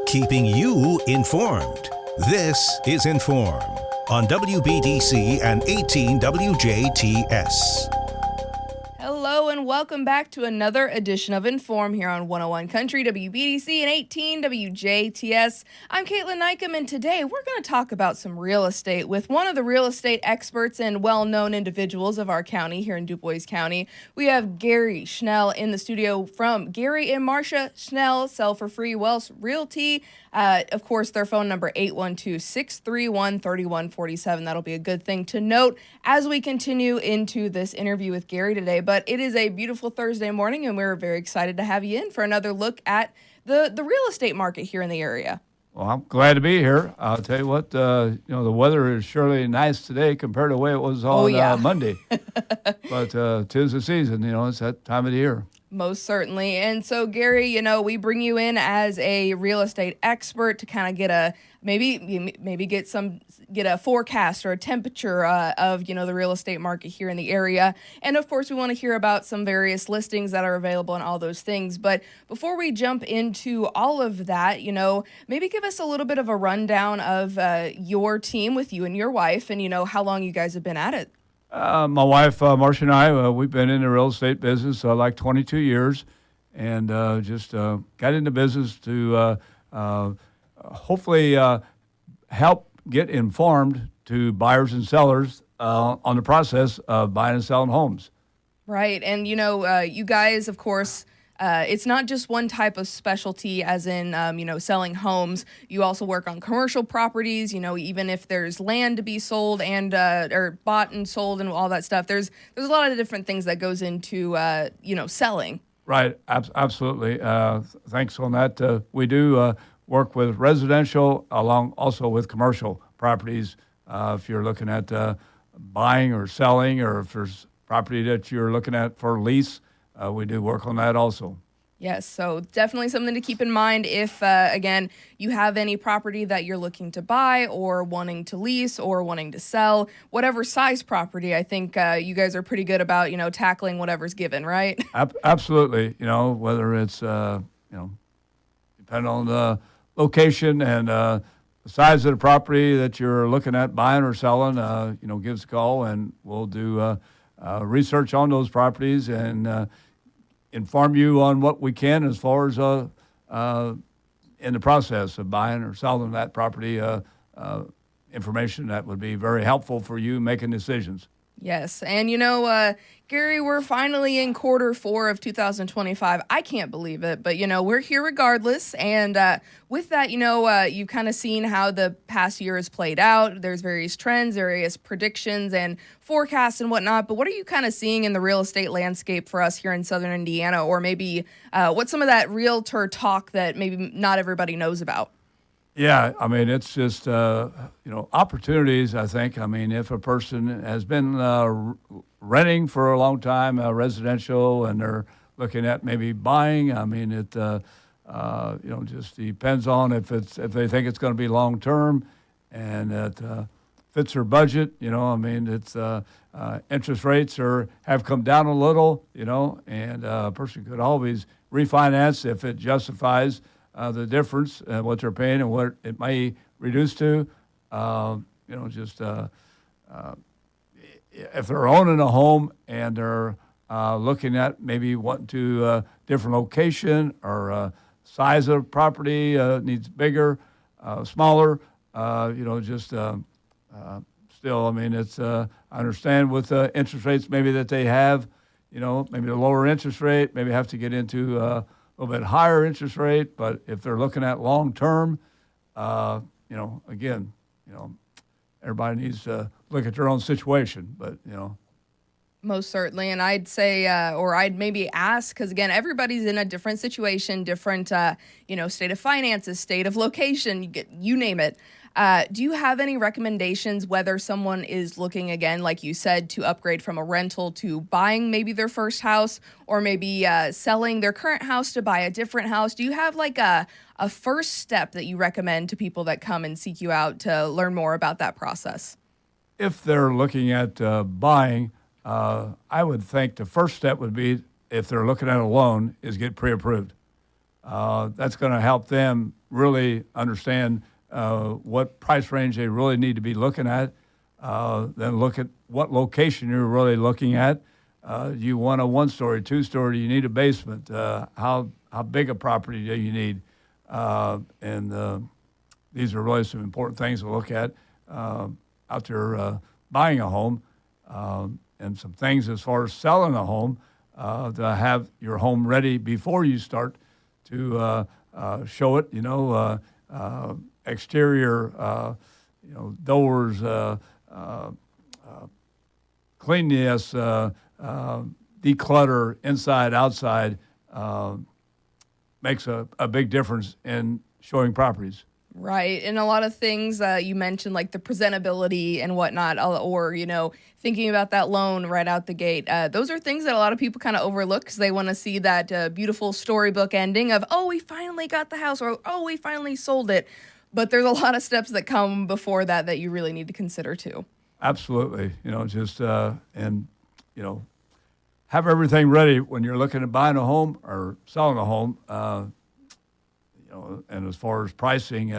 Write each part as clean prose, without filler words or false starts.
Keeping you informed. This is In.form on WBDC and 18 WJTS. Hello and welcome back to another edition of In.form here on 101 Country, WBDC and 18 WJTS. I'm Kaitlyn Neukam, and today we're going to talk about some real estate with one of the real estate experts and well-known individuals of our county here in Du Bois County. We have Gary Schnell in the studio from Gary Marcia Schnell, Sell4Free Welsh Realty. Of course, their phone number 812-631-3147. That'll be a good thing to note as we continue into this interview with Gary today. But it is a beautiful Thursday morning, and we're very excited to have you in for another look at the real estate market here in the area. Well, I'm glad to be here. I'll tell you what, the weather is surely nice today compared to the way it was on Monday. But 'tis the season, it's that time of the year. Most certainly. And so, Gary, we bring you in as a real estate expert to kind of get a get a forecast or a temperature of the real estate market here in the area. And of course, we want to hear about some various listings that are available and all those things. But before we jump into all of that, maybe give us a little bit of a rundown of your team with you and your wife, and how long you guys have been at it. My wife, Marcia, and I, we've been in the real estate business like 22 years, and just got into business to hopefully help get informed to buyers and sellers on the process of buying and selling homes. Right. And, you guys, of course, it's not just one type of specialty as in, selling homes. You also work on commercial properties, even if there's land to be sold and or bought and sold and all that stuff. There's a lot of different things that goes into, selling. Right. Absolutely. Thanks on that. We do work with residential along also with commercial properties. If you're looking at buying or selling, or if there's property that you're looking at for lease, we do work on that also. Yes, so definitely something to keep in mind if, again, you have any property that you're looking to buy or wanting to lease or wanting to sell, whatever size property. I think you guys are pretty good about, tackling whatever's given, right? Absolutely. Whether it's, depending on the location and the size of the property that you're looking at buying or selling, give us a call and we'll do research on those properties and inform you on what we can as far as in the process of buying or selling that property, information that would be very helpful for you making decisions. Yes, and Gary, we're finally in Q4 of 2025. I can't believe it, but we're here regardless. And with that, you've kind of seen how the past year has played out. There's various trends, various predictions and forecasts and whatnot. But what are you kind of seeing in the real estate landscape for us here in Southern Indiana, or maybe what's some of that realtor talk that maybe not everybody knows about? Yeah, it's just, opportunities, I think. If a person has been renting for a long time, residential, and they're looking at maybe buying, it, just depends on if they think it's going to be long-term and it fits their budget. It's interest rates have come down a little, and a person could always refinance if it justifies the difference, what they're paying and what it may reduce to, if they're owning a home and they're looking at maybe wanting to different location or size of property needs bigger, smaller, still, it's, I understand with interest rates maybe that they have, maybe a lower interest rate, maybe have to get into a little bit higher interest rate, but if they're looking at long term, again, everybody needs to look at their own situation, but Most certainly. And I'd say, or I'd maybe ask, because again, everybody's in a different situation, different, state of finances, state of location, you name it. Do you have any recommendations whether someone is looking, again, like you said, to upgrade from a rental to buying maybe their first house, or maybe selling their current house to buy a different house? Do you have like a first step that you recommend to people that come and seek you out to learn more about that process? If they're looking at buying, I would think the first step would be, if they're looking at a loan, is get pre-approved. That's going to help them really understand what price range they really need to be looking at. Then look at what location you're really looking at. You want a one-story, two-story, you need a basement. How big a property do you need? And these are really some important things to look at out there buying a home, and some things as far as selling a home, to have your home ready before you start to show it, exterior, doors, cleanliness, declutter, inside, outside, makes a big difference in showing properties. Right. And a lot of things you mentioned, like the presentability and whatnot, or, thinking about that loan right out the gate. Those are things that a lot of people kind of overlook because they want to see that beautiful storybook ending of, oh, we finally got the house, or, oh, we finally sold it. But there's a lot of steps that come before that you really need to consider too. Absolutely. Have everything ready when you're looking at buying a home or selling a home. And as far as pricing,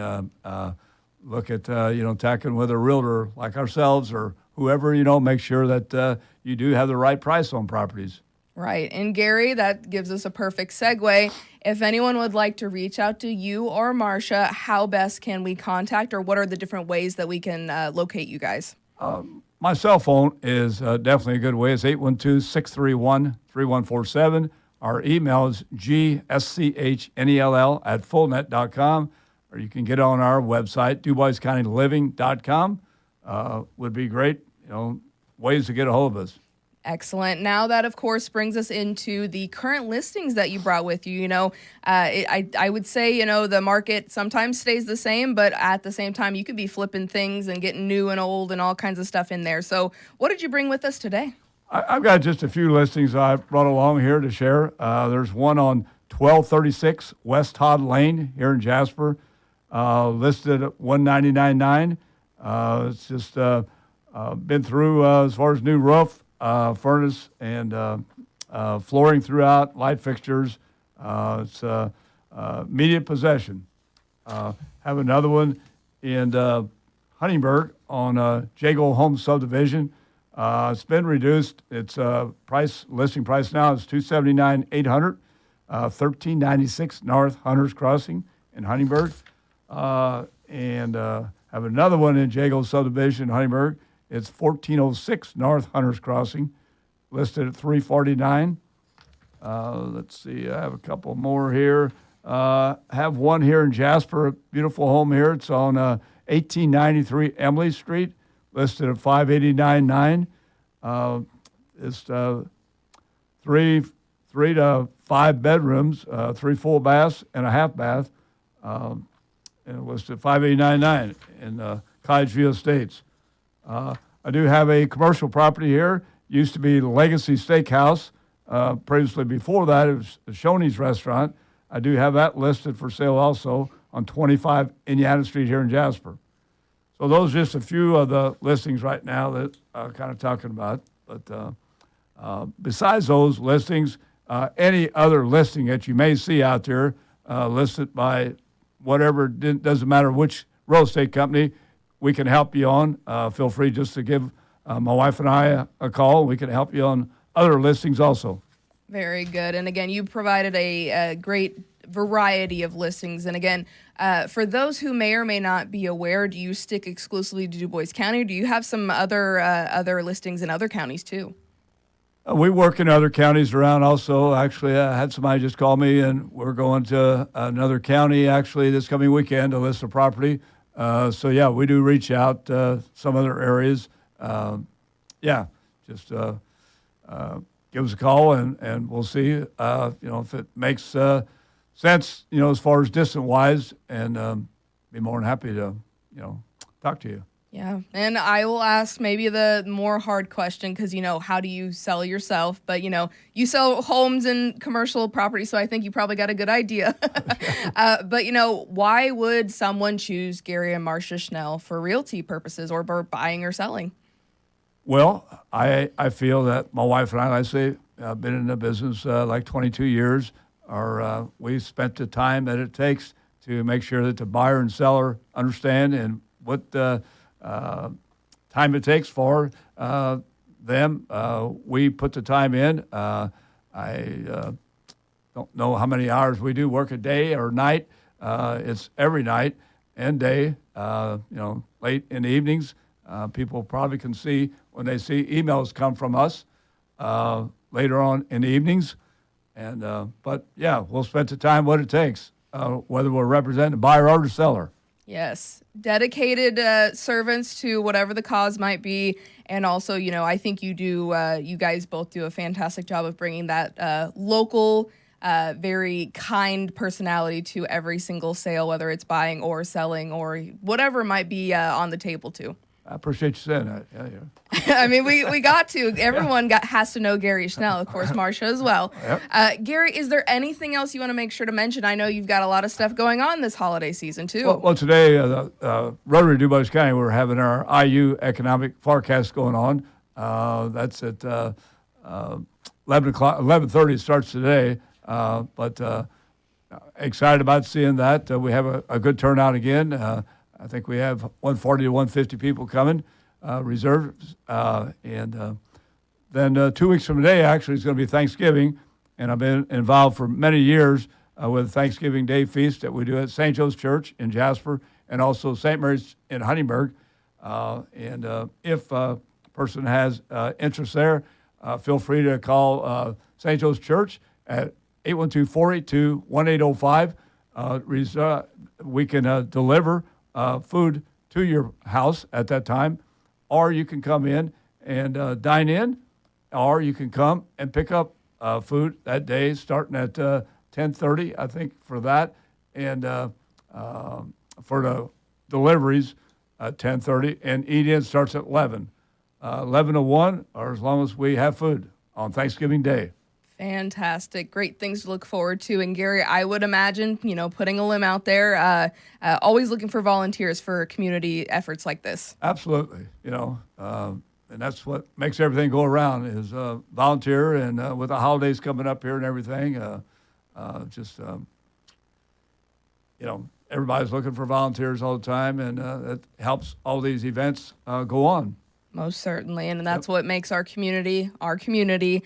look at, talking with a realtor like ourselves or whoever, make sure that you do have the right price on properties. Right. And Gary, that gives us a perfect segue. If anyone would like to reach out to you or Marcia, how best can we contact, or what are the different ways that we can locate you guys? My cell phone is definitely a good way. It's 812-631-3147. Our email is gschnell@fullnet.com, or you can get on our website, DuBoisCountyLiving.com. Would be great, ways to get a hold of us. Excellent. Now that, of course, brings us into the current listings that you brought with you. I would say, the market sometimes stays the same, but at the same time, you could be flipping things and getting new and old and all kinds of stuff in there. So what did you bring with us today? I've got just a few listings I brought along here to share. There's one on 1236 West Todd Lane here in Jasper, listed at $199,900. It's just been through as far as new roof, furnace, and flooring throughout, light fixtures. It's immediate possession. Have another one in Huntingburg on Jago Home Subdivision. It's been reduced. Its listing price now is $279,800, 1396 North Hunters Crossing in Huntingburg. And have another one in Jago Subdivision in Huntingburg. It's 1406 North Hunters Crossing, listed at $349,000. Let's see, I have a couple more here. Have one here in Jasper, a beautiful home here. It's on 1893 Emily Street, listed at $589,900. It's 3 to 5 bedrooms, 3 full baths and a half bath, and listed at $589,900 in Cottage View Estates. I do have a commercial property here. Used to be Legacy Steakhouse. Previously, before that, it was the Shoney's Restaurant. I do have that listed for sale also on 25 Indiana Street here in Jasper. So those are just a few of the listings right now that I'm kind of talking about. But besides those listings, any other listing that you may see out there listed by whatever, doesn't matter which real estate company, we can help you on. Feel free just to give my wife and I a call. We can help you on other listings also. Very good. And again, you provided a great variety of listings. And again, for those who may or may not be aware, do you stick exclusively to Du Bois County, or do you have some other listings in other counties too? We work in other counties around also. Actually, I had somebody just call me, and we're going to another county actually this coming weekend to list a property. So yeah, we do reach out some other areas. Just give us a call, and we'll see if it makes sense, as far as distant wise, and be more than happy to talk to you. Yeah, and I will ask maybe the more hard question because, how do you sell yourself? But, you sell homes and commercial property, so I think you probably got a good idea. But, why would someone choose Gary and Marcia Schnell for realty purposes or for buying or selling? Well, I feel that my wife and I say, I've been in the business like 22 years. we spent the time that it takes to make sure that the buyer and seller understand and what time it takes for them. We put the time in. I don't know how many hours we do work a day or night. It's every night and day, late in the evenings. People probably can see when they see emails come from us later on in the evenings. But yeah, we'll spend the time what it takes, whether we're representing the buyer or the seller. Yes, dedicated servants to whatever the cause might be. And also, I think you guys both do a fantastic job of bringing that local, very kind personality to every single sale, whether it's buying or selling or whatever might be on the table too. I appreciate you saying that. Yeah. I mean, we got to. Everyone has to know Gary Schnell, of course, Marcia as well. Yep. Gary, is there anything else you want to make sure to mention? I know you've got a lot of stuff going on this holiday season, too. Well today, Rotary DuBois County, we're having our IU economic forecast going on. That's at 11:30 starts today. But excited about seeing that. We have a good turnout again. I think we have 140 to 150 people coming, reserved. And then 2 weeks from today, actually, is going to be Thanksgiving. And I've been involved for many years with Thanksgiving Day feast that we do at St. Joe's Church in Jasper and also St. Mary's in Huntingburg. If a person has interest there, feel free to call St. Joe's Church at 812-482-1805. We can deliver food to your house at that time, or you can come in and dine in, or you can come and pick up food that day starting at 10:30, I think, for that, and for the deliveries at 10:30, and eat-in starts at 11 to 1, or as long as we have food on Thanksgiving Day. Fantastic. Great things to look forward to. And Gary, I would imagine, putting a limb out there, always looking for volunteers for community efforts like this. Absolutely. And that's what makes everything go around is volunteer. And with the holidays coming up here and everything, everybody's looking for volunteers all the time. And it helps all these events go on. Most certainly. And that's what makes our community our community.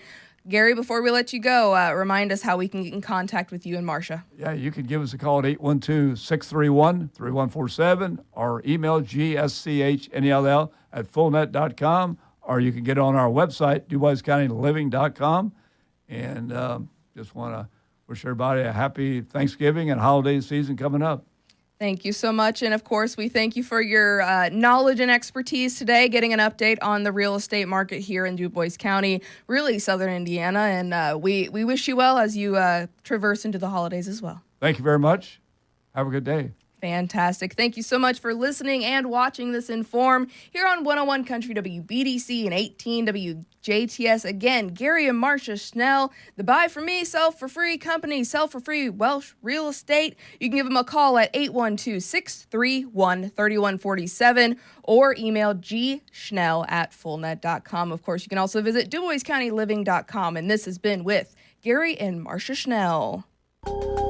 Gary, before we let you go, remind us how we can get in contact with you and Marcia. Yeah, you can give us a call at 812-631-3147 or email gschnell@fullnet.com, or you can get on our website, DuBoisCountyLiving.com. And just want to wish everybody a happy Thanksgiving and holiday season coming up. Thank you so much. And of course, we thank you for your knowledge and expertise today, getting an update on the real estate market here in DuBois County, really southern Indiana. And we wish you well as you traverse into the holidays as well. Thank you very much. Have a good day. Fantastic. Thank you so much for listening and watching this In.form here on 101 Country WBDC and 18 WJTS. Again, Gary and Marcia Schnell, the Buy For Me, Sell For Free company, Sell4Free Welsh Real Estate. You can give them a call at 812-631-3147 or email gschnell@fullnet.com. Of course, you can also visit DuBoisCountyLiving.com. And this has been with Gary and Marcia Schnell.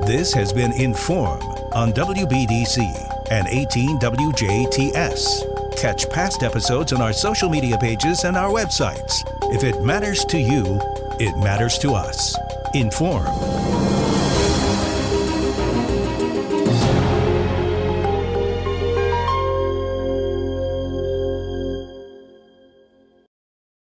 This has been In.form on WBDC and 18 WJTS. Catch past episodes on our social media pages and our websites. If it matters to you, it matters to us. In.form.